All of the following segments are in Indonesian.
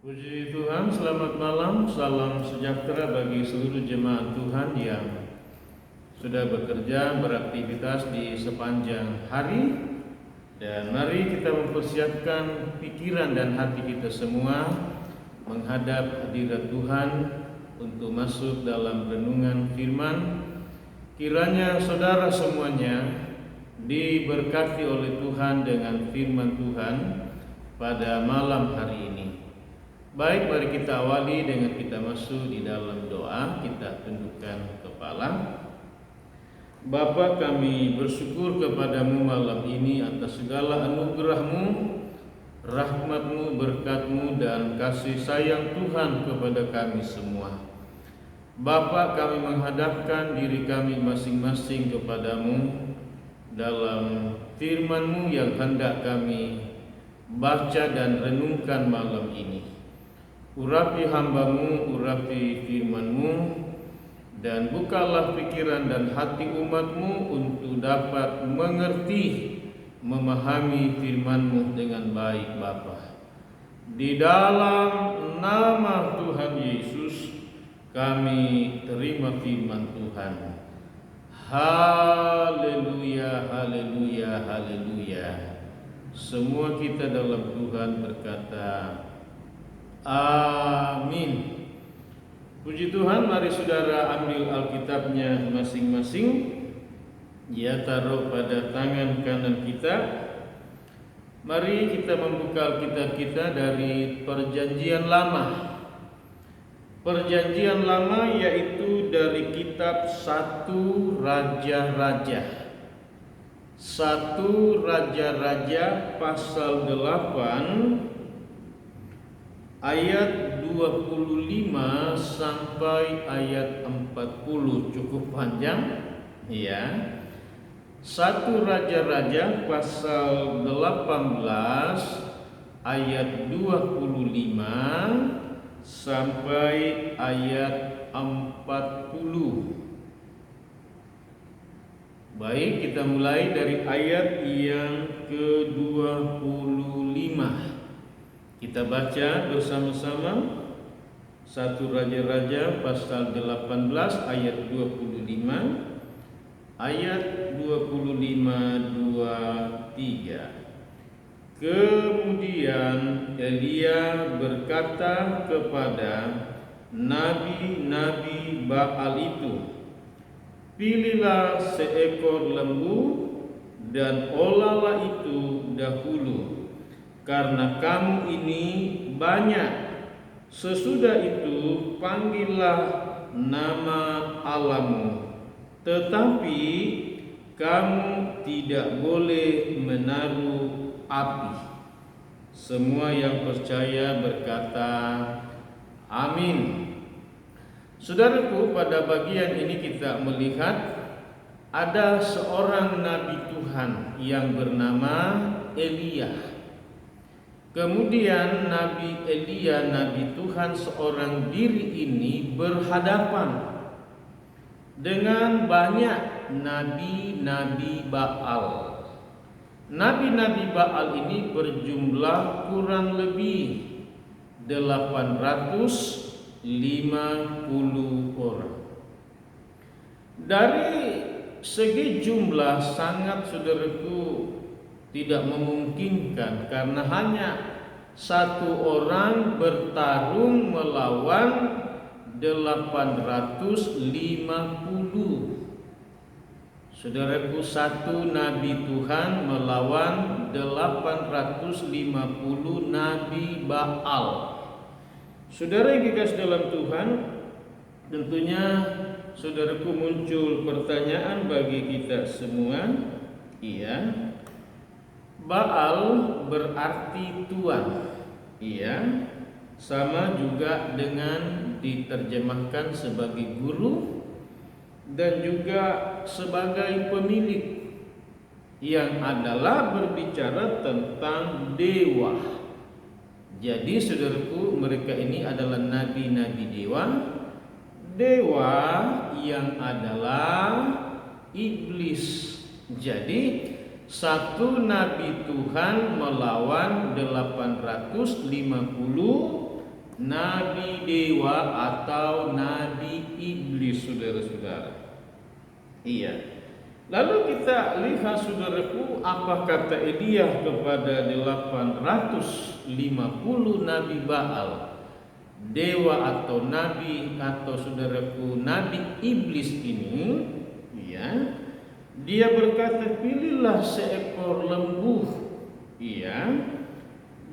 Puji Tuhan, selamat malam, salam sejahtera bagi seluruh jemaat Tuhan yang sudah bekerja, beraktivitas di sepanjang hari. Dan mari kita mempersiapkan pikiran dan hati kita semua menghadap hadirat Tuhan untuk masuk dalam renungan firman. Kiranya saudara semuanya diberkati oleh Tuhan dengan firman Tuhan pada malam hari ini. Baik, mari kita awali dengan kita masuk di dalam doa. Kita tundukkan kepala. Bapa, kami bersyukur kepadamu malam ini atas segala anugerah-Mu, rahmat-Mu, berkat-Mu, dan kasih sayang Tuhan kepada kami semua. Bapa, kami menghadapkan diri kami masing-masing kepadamu dalam firman-Mu yang hendak kami baca dan renungkan malam ini. Urapi hamba-Mu, urapi firman-Mu, dan bukalah pikiran dan hati umat-Mu untuk dapat mengerti, memahami firman-Mu dengan baik, Bapa. Di dalam nama Tuhan Yesus kami terima firman Tuhan. Haleluya, haleluya, haleluya. Semua kita dalam Tuhan berkata amin. Puji Tuhan, mari saudara ambil Alkitabnya masing-masing. Ya, taruh pada tangan kanan kita. Mari kita membuka Alkitab kita dari Perjanjian Lama. Perjanjian Lama yaitu dari kitab 1 Raja-Raja. 1 Raja-Raja pasal 8 ayat 25 sampai ayat 40, cukup panjang ya. 1 Raja-Raja pasal 18 ayat 25 sampai ayat 40. Baik, kita mulai dari ayat yang ke-25. Kita baca bersama-sama 1 Raja-Raja pasal 18 ayat 25, ayat 25-23. Kemudian Elia berkata kepada nabi-nabi Baal itu, "Pilihlah seekor lembu dan olalah itu dahulu, karena kamu ini banyak. Sesudah itu panggillah nama Allahmu, tetapi kamu tidak boleh menaruh api." Semua yang percaya berkata amin. Saudaraku, pada bagian ini kita melihat ada seorang nabi Tuhan yang bernama Elia. Kemudian Nabi Elia, Nabi Tuhan seorang diri ini berhadapan dengan banyak nabi-nabi Baal. Nabi-nabi Baal ini berjumlah kurang lebih 850 orang. Dari segi jumlah sangat, saudaraku, tidak memungkinkan karena hanya satu orang bertarung melawan 850. Saudaraku, satu nabi Tuhan melawan 850 nabi Baal. Saudara yang dikasih dalam Tuhan, tentunya saudaraku muncul pertanyaan bagi kita semua. Iya, Baal berarti tuan. Iya, sama juga dengan diterjemahkan sebagai guru dan juga sebagai pemilik, yang adalah berbicara tentang dewa. Jadi saudaraku, mereka ini adalah nabi-nabi dewa, dewa yang adalah iblis. Jadi satu nabi Tuhan melawan 850 nabi dewa atau nabi iblis, saudara-saudara. Iya. Lalu kita lihat, saudaraku, apa kata Elia kepada 850 nabi Baal, dewa atau nabi atau saudaraku nabi iblis ini. Iya. Dia berkata, pilihlah seekor lembu, iya,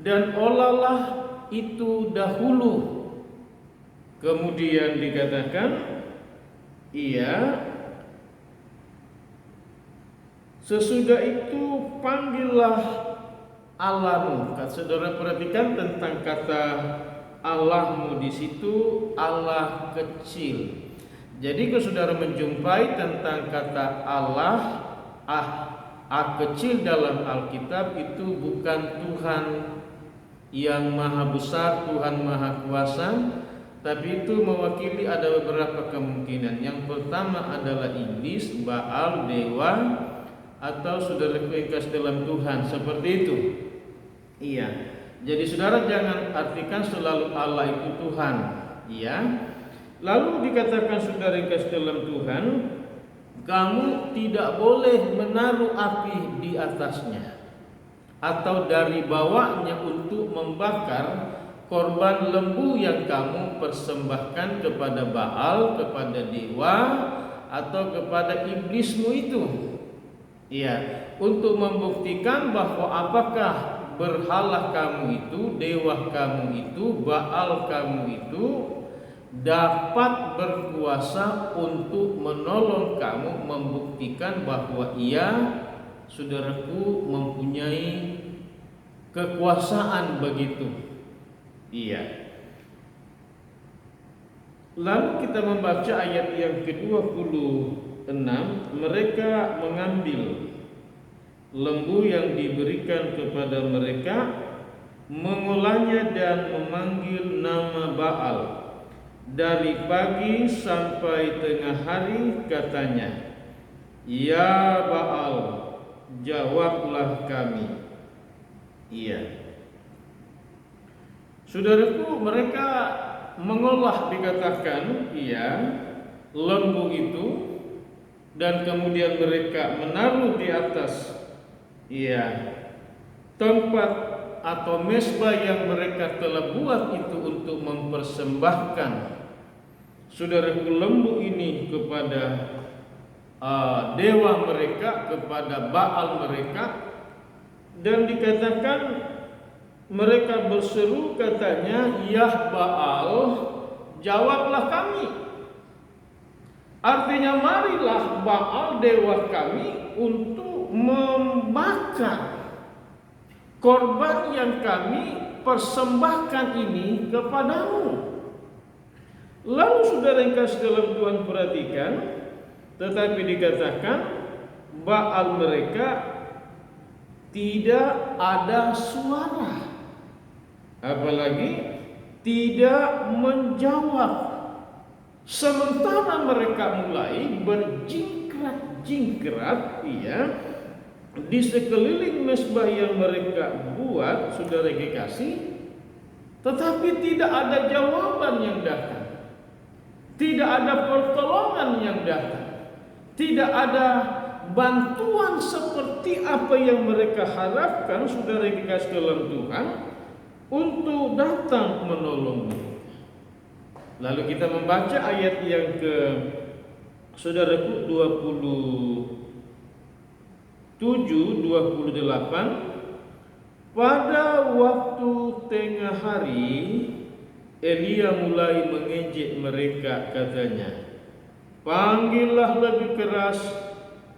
dan olalah itu dahulu. Kemudian dikatakan, iya, sesudah itu panggillah Allahmu. Saudara perhatikan tentang kata Allahmu di situ, Allah kecil. Jadi kalau saudara menjumpai tentang kata Allah, kecil dalam Alkitab, itu bukan Tuhan yang maha besar, Tuhan maha kuasa, tapi itu mewakili ada beberapa kemungkinan. Yang pertama adalah iblis, Baal, dewa, atau saudara kuikas dalam Tuhan, seperti itu. Iya. Jadi saudara jangan artikan selalu Allah itu Tuhan. Iya. Lalu dikatakan saudara kuikas dalam Tuhan, kamu tidak boleh menaruh api di atasnya atau dari bawahnya untuk membakar korban lembu yang kamu persembahkan kepada Baal, kepada dewa, atau kepada iblismu itu. Iya, untuk membuktikan bahwa apakah berhala kamu itu, dewa kamu itu, Baal kamu itu dapat berkuasa untuk menolong kamu, membuktikan bahwa ia, saudaraku, mempunyai kekuasaan begitu. Iya. Lalu kita membaca ayat yang ke-26, mereka mengambil lembu yang diberikan kepada mereka, mengolahnya dan memanggil nama Baal. Dari pagi sampai tengah hari katanya, ya Baal, jawablah kami. Iya. Saudaraku, mereka mengolah, dikatakan, iya, lembu itu, dan kemudian mereka menaruh di atas, iya, tempat atau mezbah yang mereka telah buat itu untuk mempersembahkan saudaraku lembu ini kepada dewa mereka, kepada Baal mereka. Dan dikatakan mereka berseru, katanya, ya Baal, jawablah kami. Artinya, marilah Baal dewa kami untuk membakar korban yang kami persembahkan ini kepadamu. Lalu saudara yang kasih dalam Tuhan, perhatikan, tetapi dikatakan Baal mereka tidak ada suara, apalagi tidak menjawab, sementara mereka mulai berjingkrat-jingkrat, iya, di sekeliling mezbah yang mereka buat, saudara kekasih, tetapi tidak ada jawaban yang datang, tidak ada pertolongan yang datang, tidak ada bantuan seperti apa yang mereka harapkan, saudara kekasih dalam Tuhan, untuk datang menolong mereka. Lalu kita membaca ayat yang ke, saudaraku, 27-28. Pada waktu tengah hari Elia mulai mengejek mereka, katanya, panggillah lebih keras,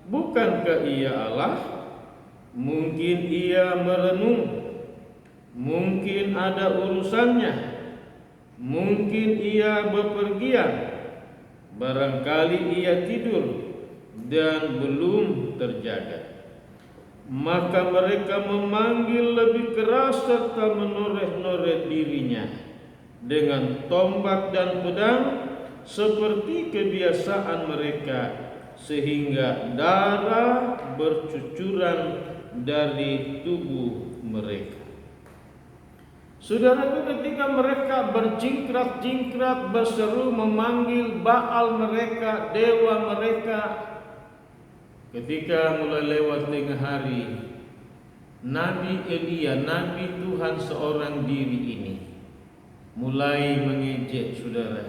bukankah ia Allah? Mungkin ia merenung, mungkin ada urusannya, mungkin ia bepergian, barangkali ia tidur dan belum terjaga. Maka mereka memanggil lebih keras serta menoreh-noreh dirinya dengan tombak dan pedang seperti kebiasaan mereka, sehingga darah bercucuran dari tubuh mereka. Saudaraku, ketika mereka berjingkrak-jingkrak, berseru memanggil Baal mereka, dewa mereka, ketika mulai lewat tengah hari, Nabi Elia, Nabi Tuhan seorang diri ini, mulai mengejek saudara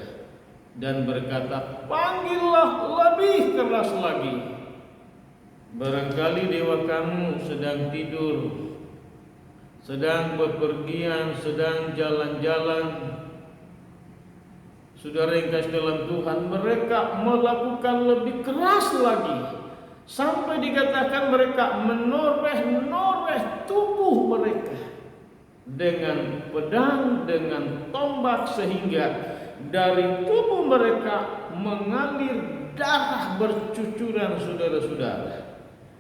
dan berkata, panggillah lebih keras lagi. Barangkali dewa kamu sedang tidur, sedang bepergian, sedang jalan-jalan. Saudara yang kasih dalam Tuhan, mereka melakukan lebih keras lagi, sampai dikatakan mereka menoreh-noreh tubuh mereka dengan pedang, dengan tombak, sehingga dari tubuh mereka mengalir darah bercucuran, saudara-saudara.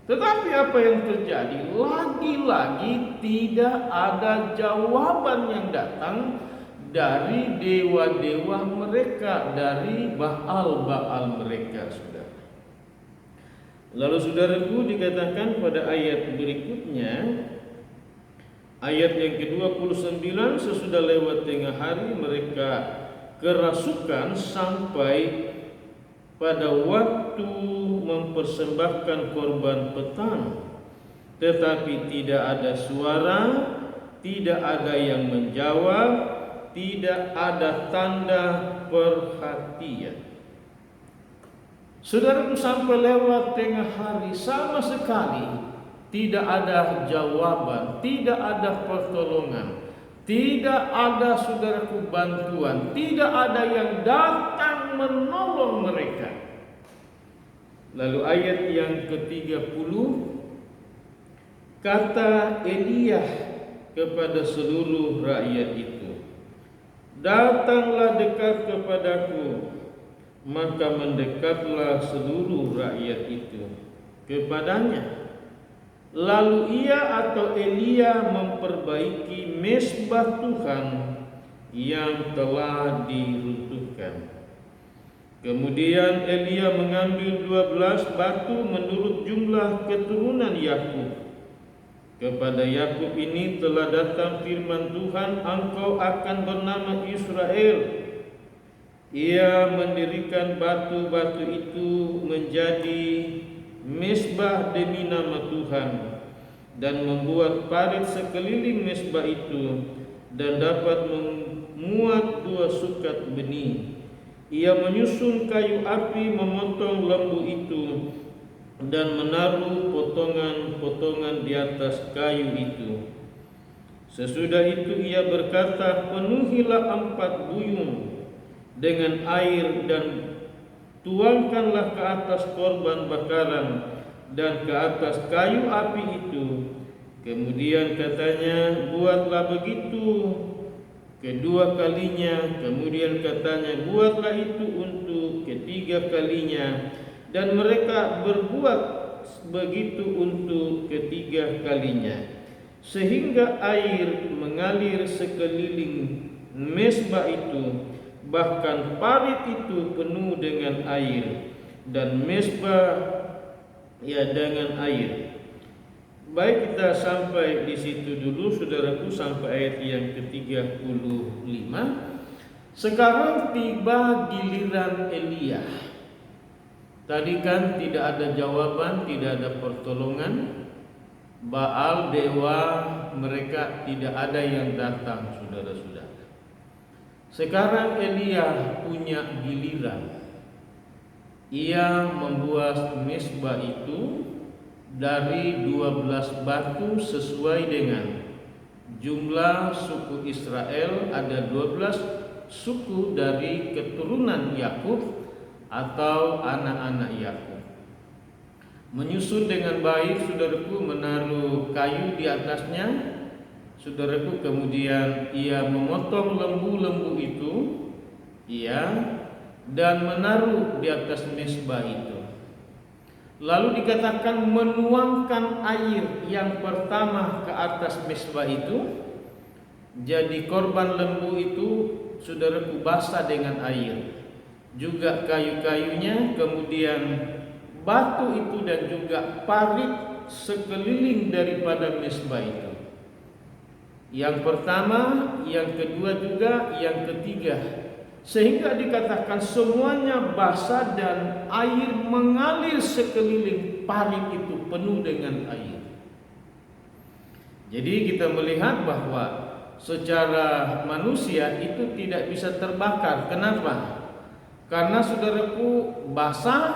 Tetapi apa yang terjadi? Lagi-lagi tidak ada jawaban yang datang dari dewa-dewa mereka, dari Baal-Baal mereka, saudara. Lalu saudaraku, dikatakan pada ayat berikutnya, ayat yang ke-29, sesudah lewat tengah hari mereka kerasukan sampai pada waktu mempersembahkan korban petang, tetapi tidak ada suara, tidak ada yang menjawab, tidak ada tanda perhatian. Saudaraku, sampai lewat tengah hari sama sekali tidak ada jawaban, tidak ada pertolongan, tidak ada, saudaraku, bantuan, tidak ada yang datang menolong mereka. Lalu ayat yang ke-30, kata Elia kepada seluruh rakyat itu, datanglah dekat kepadaku. Maka mendekatlah seluruh rakyat itu kepadanya. Lalu ia atau Elia memperbaiki mezbah Tuhan yang telah diruntuhkan. Kemudian Elia mengambil 12 batu menurut jumlah keturunan Yakub. Kepada Yakub ini telah datang firman Tuhan, engkau akan bernama Israel. Ia mendirikan batu-batu itu menjadi mezbah demi nama Tuhan, dan membuat parit sekeliling mezbah itu, dan dapat memuat 2 sukat benih. Ia menyusun kayu api, memotong lembu itu, dan menaruh potongan-potongan di atas kayu itu. Sesudah itu ia berkata, penuhilah 4 buyung dengan air dan tuangkanlah ke atas korban bakaran dan ke atas kayu api itu. Kemudian katanya, buatlah begitu kedua kalinya. Kemudian katanya, buatlah itu untuk ketiga kalinya. Dan mereka berbuat begitu untuk ketiga kalinya, sehingga air mengalir sekeliling mezbah itu. Bahkan parit itu penuh dengan air, dan mezbah dengan air. Baik, kita sampai di situ dulu, saudaraku, sampai ayat yang ke-35. Sekarang tiba giliran Elia. Tadi kan tidak ada jawaban, tidak ada pertolongan. Baal, dewa mereka, tidak ada yang datang, saudara-saudara. Sekarang Elia punya giliran. Ia membuat mezbah itu dari 12 batu sesuai dengan jumlah suku Israel. Ada 12 suku dari keturunan Yakub atau anak-anak Yakub. Menyusun dengan baik, saudaraku, menaruh kayu di atasnya. Saudaraku, kemudian ia memotong lembu-lembu itu, dan menaruh di atas mezbah itu. Lalu dikatakan menuangkan air yang pertama ke atas mezbah itu. Jadi korban lembu itu, saudaraku, basah dengan air, juga kayu-kayunya, kemudian batu itu, dan juga parit sekeliling daripada mezbah itu. Yang pertama, yang kedua juga, yang ketiga. Sehingga dikatakan semuanya basah dan air mengalir sekeliling parit itu penuh dengan air. Jadi kita melihat bahwa secara manusia itu tidak bisa terbakar. Kenapa? Karena saudaraku basah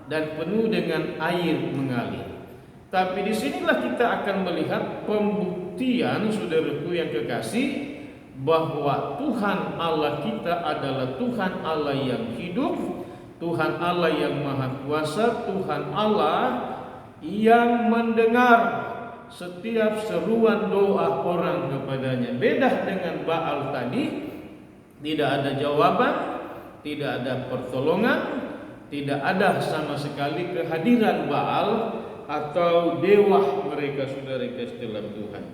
dan penuh dengan air mengalir. Tapi disinilah kita akan melihat pembuktian saudaraku yang kekasih bahwa Tuhan Allah kita adalah Tuhan Allah yang hidup, Tuhan Allah yang maha kuasa, Tuhan Allah yang mendengar setiap seruan doa orang kepadanya. Beda dengan Baal tadi, tidak ada jawaban, tidak ada pertolongan, tidak ada sama sekali kehadiran Baal atau dewa mereka saudara kasih dalam Tuhan.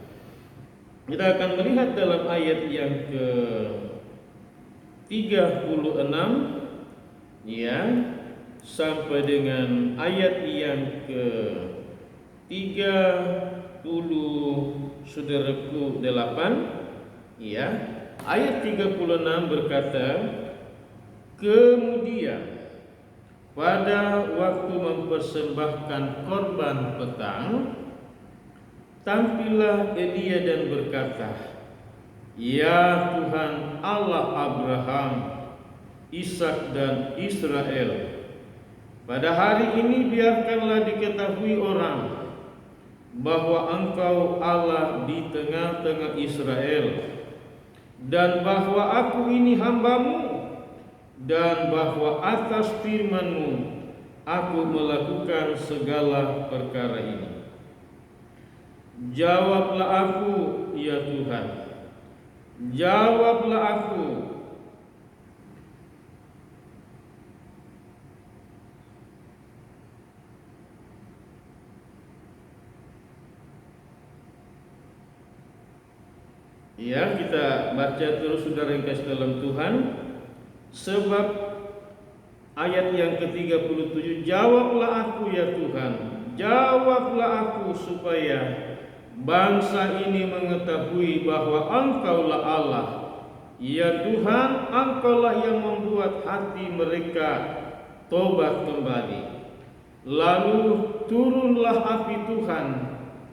Kita akan melihat dalam ayat yang ke-36 ya sampai dengan ayat yang ke-30 saudaraku 8 ya. Ayat 36 berkata, kemudian pada waktu mempersembahkan korban petang, tampillah Elia dan berkata, ya Tuhan Allah Abraham, Ishak dan Israel, pada hari ini biarkanlah diketahui orang bahwa Engkau Allah di tengah-tengah Israel, dan bahwa aku ini hamba-Mu, dan bahwa atas firman-Mu aku melakukan segala perkara ini. Jawablah aku, ya Tuhan, jawablah aku. Ya, kita baca terus saudara yang kasih dalam Tuhan. Sebab ayat yang ke-37, jawablah aku ya Tuhan, jawablah aku supaya bangsa ini mengetahui bahwa Engkaulah Allah. Ya Tuhan, Engkaulah yang membuat hati mereka tobat kembali. Lalu turunlah api Tuhan,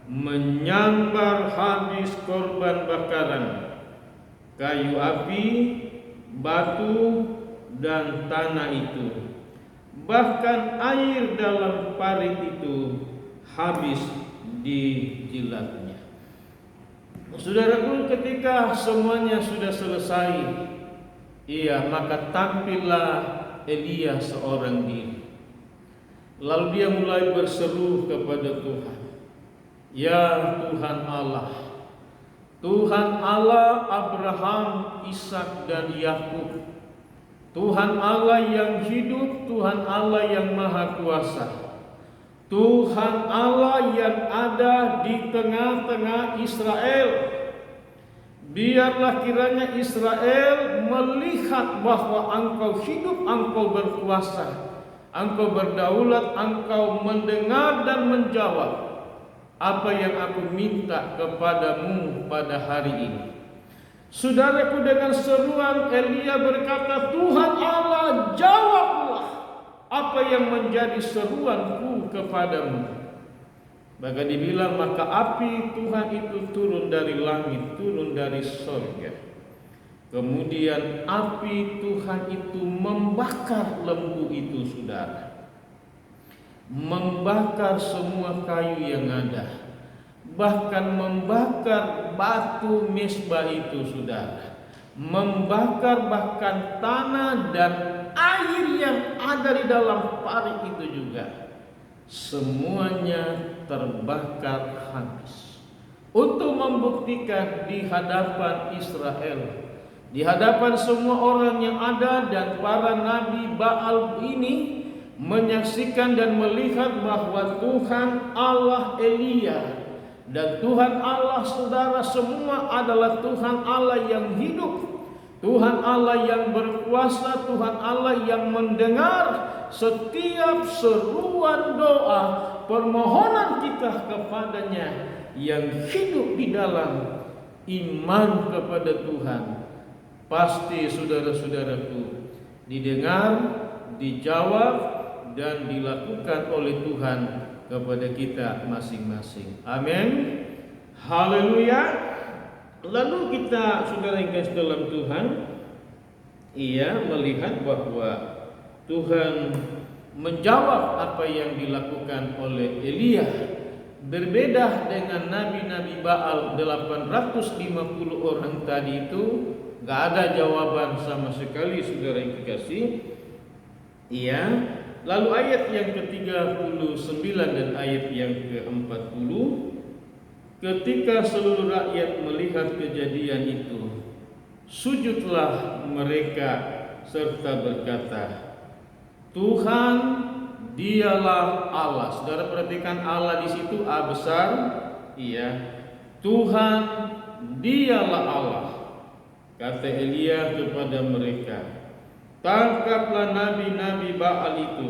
menyambar habis korban bakaran, kayu api, batu dan tanah itu, bahkan air dalam parit itu habis dijilatnya. Saudaraku, ketika semuanya sudah selesai, maka tampillah Elia seorang diri. Lalu dia mulai berseru kepada Tuhan, ya Tuhan Allah, Tuhan Allah Abraham, Ishak dan Yakub, Tuhan Allah yang hidup, Tuhan Allah yang maha kuasa, Tuhan Allah yang ada di tengah-tengah Israel. Biarlah kiranya Israel melihat bahwa Engkau hidup, Engkau berkuasa, Engkau berdaulat, Engkau mendengar dan menjawab apa yang aku minta kepadamu pada hari ini. Saudaraku, dengan seruan Elia berkata, Tuhan Allah, jawablah apa yang menjadi seruanku kepadamu. Maka dibilang, maka api Tuhan itu turun dari langit, turun dari surga. Kemudian api Tuhan itu membakar lembu itu, saudara. Membakar semua kayu yang ada, bahkan membakar batu mesbah itu, saudara, membakar bahkan tanah dan air yang ada di dalam parit itu juga, semuanya terbakar habis. Untuk membuktikan di hadapan Israel, di hadapan semua orang yang ada, dan para nabi Baal ini menyaksikan dan melihat bahwa Tuhan Allah Elia dan Tuhan Allah saudara semua adalah Tuhan Allah yang hidup, Tuhan Allah yang berkuasa, Tuhan Allah yang mendengar setiap seruan doa permohonan kita kepadanya, yang hidup di dalam iman kepada Tuhan, pasti saudara-saudaraku didengar, dijawab, dan dilakukan oleh Tuhan kepada kita masing-masing. Amin. Haleluya. Lalu kita, saudara yang kasih dalam Tuhan, melihat bahwa Tuhan menjawab apa yang dilakukan oleh Elia. Berbeda dengan nabi-nabi Baal 850 orang tadi itu, gak ada jawaban sama sekali, saudara yang kekasih. Lalu ayat yang ke-39 dan ayat yang ke-40, ketika seluruh rakyat melihat kejadian itu, sujudlah mereka serta berkata, Tuhan dialah Allah. Saudara perhatikan Allah di situ A besar, Tuhan dialah Allah. Kata Elia kepada mereka, tangkaplah nabi-nabi Baal itu,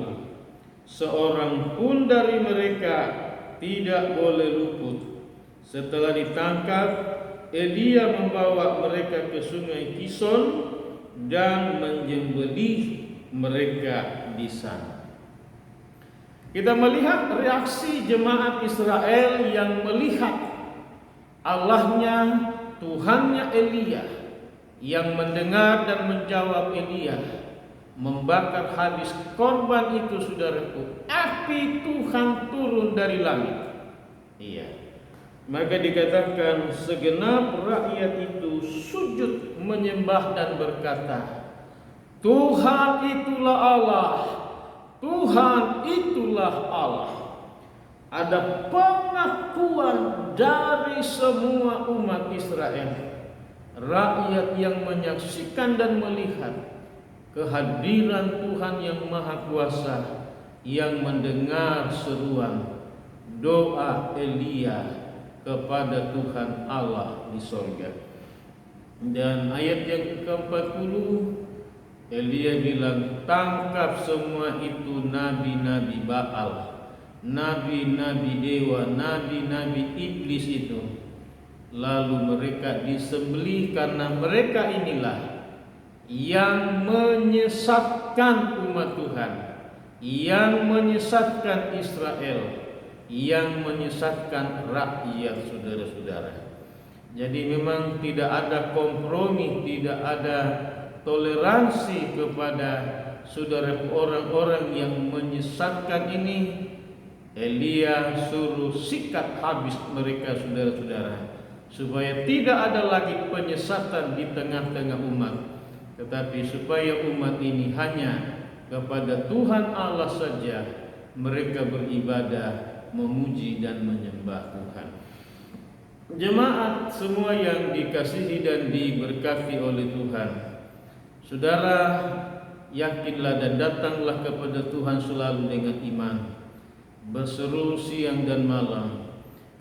seorang pun dari mereka tidak boleh luput. Setelah ditangkap, Elia membawa mereka ke sungai Kison dan menyembelih mereka di sana. Kita melihat reaksi jemaat Israel yang melihat Allahnya, Tuhannya Elia, yang mendengar dan menjawab Elia, membakar habis korban itu, saudaraku. Api Tuhan turun dari langit. Maka dikatakan segenap rakyat itu sujud menyembah dan berkata, Tuhan itulah Allah, Tuhan itulah Allah. Ada pengakuan dari semua umat Israel, rakyat yang menyaksikan dan melihat kehadiran Tuhan yang Maha Kuasa, yang mendengar seruan doa Elia kepada Tuhan Allah di sorga. Dan ayat yang ke-40, Elia bilang, tangkap semua itu nabi-nabi Baal, nabi-nabi dewa, nabi-nabi iblis itu. Lalu mereka disembelih, karena mereka inilah yang menyesatkan umat Tuhan, yang menyesatkan Israel, yang menyesatkan rakyat, saudara-saudara. Jadi memang tidak ada kompromi, tidak ada toleransi kepada saudara orang-orang yang menyesatkan ini. Elia suruh sikat habis mereka, saudara-saudara, supaya tidak ada lagi penyesatan di tengah-tengah umat, tetapi supaya umat ini hanya kepada Tuhan Allah saja mereka beribadah, memuji dan menyembah Tuhan. Jemaat semua yang dikasihi dan diberkati oleh Tuhan, saudara, yakinlah dan datanglah kepada Tuhan selalu dengan iman, berseru siang dan malam,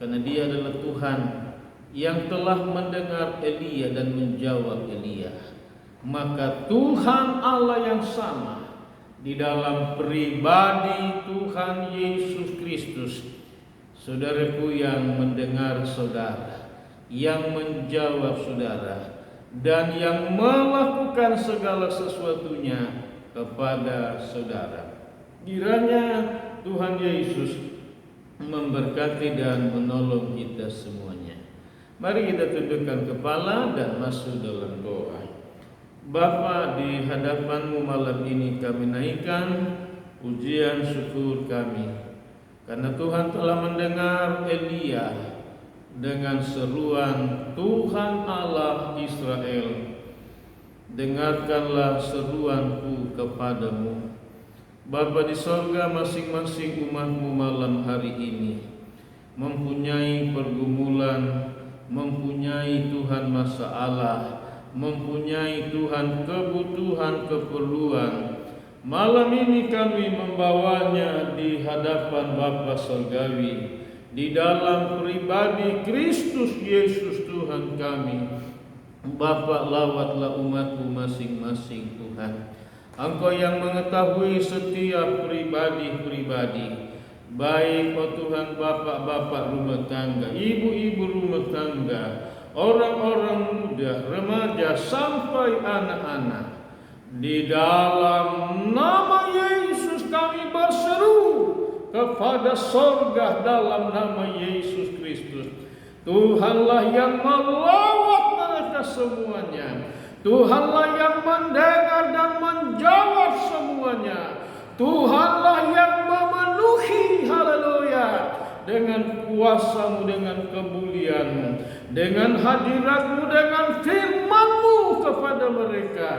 karena Dia adalah Tuhan yang telah mendengar Elia dan menjawab Elia. Maka Tuhan Allah yang sama di dalam pribadi Tuhan Yesus Kristus, saudaraku, yang mendengar saudara, yang menjawab saudara, dan yang melakukan segala sesuatunya kepada saudara. Kiranya Tuhan Yesus memberkati dan menolong kita semuanya. Mari kita tundukkan kepala dan masuk dalam doa. Bapa, di hadapan-Mu malam ini kami naikkan pujian syukur kami, karena Tuhan telah mendengar Elia dengan seruan Tuhan Allah Israel. Dengarkanlah seruanku kepadamu. Bapa di sorga, masing-masing umat-Mu malam hari ini mempunyai pergumulan, mempunyai Tuhan masalah, mempunyai Tuhan kebutuhan, keperluan. Malam ini kami membawanya di hadapan Bapa Surgawi, di dalam pribadi Kristus Yesus Tuhan kami. Bapa, lawatlah umat-Mu masing-masing Tuhan. Engkau yang mengetahui setiap pribadi-pribadi, baik Tuhan bapak-bapak rumah tangga, ibu-ibu rumah tangga, orang-orang muda, remaja, sampai anak-anak. Di dalam nama Yesus kami berseru kepada sorga dalam nama Yesus Kristus. Tuhanlah yang melawat mereka semuanya. Tuhanlah yang mendengar dan menjawab semuanya. Tuhanlah yang memenuhi, haleluya, dengan kuasa-Mu, dengan kemuliaan-Mu, dengan hadirat-Mu, dengan firman-Mu kepada mereka.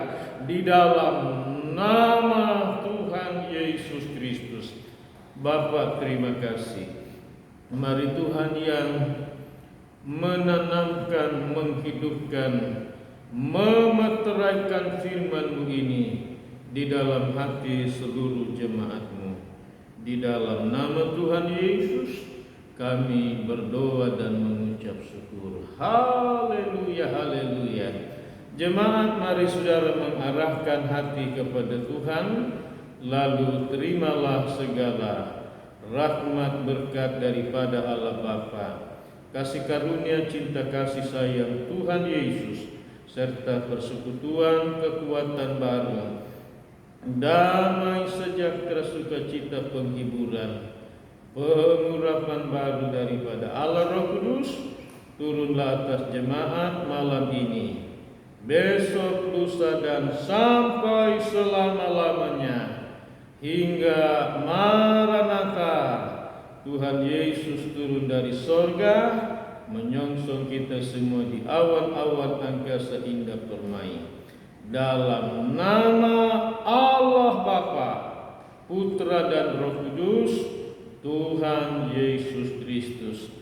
Di dalam nama Tuhan Yesus Kristus. Bapa, terima kasih. Mari Tuhan yang menanamkan, menghidupkan, memeteraikan firman-Mu ini di dalam hati seluruh jemaat-Mu. Di dalam nama Tuhan Yesus kami berdoa dan mengucap syukur. Haleluya, haleluya. Jemaat, mari saudara mengarahkan hati kepada Tuhan, lalu terimalah segala rahmat berkat daripada Allah Bapa, kasih karunia cinta kasih sayang Tuhan Yesus, serta persekutuan kekuatan baru, damai sejahtera sukacita penghiburan, pengurapan baru daripada Allah Roh Kudus turunlah atas jemaat malam ini, besok, lusa, dan sampai selama-lamanya hingga Maranatha. Tuhan Yesus turun dari sorga menyongsong kita semua di awan-awan angkasa indah permai. Dalam nama Allah Bapa, Putra dan Roh Kudus, Tuhan Yesus Kristus.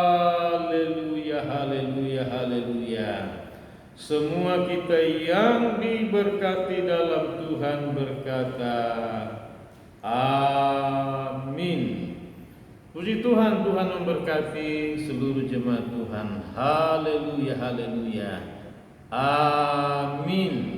Haleluya, haleluya, haleluya. Semua kita yang diberkati dalam Tuhan berkata, amin. Puji Tuhan, Tuhan memberkati seluruh jemaat Tuhan. Haleluya, haleluya. Amin.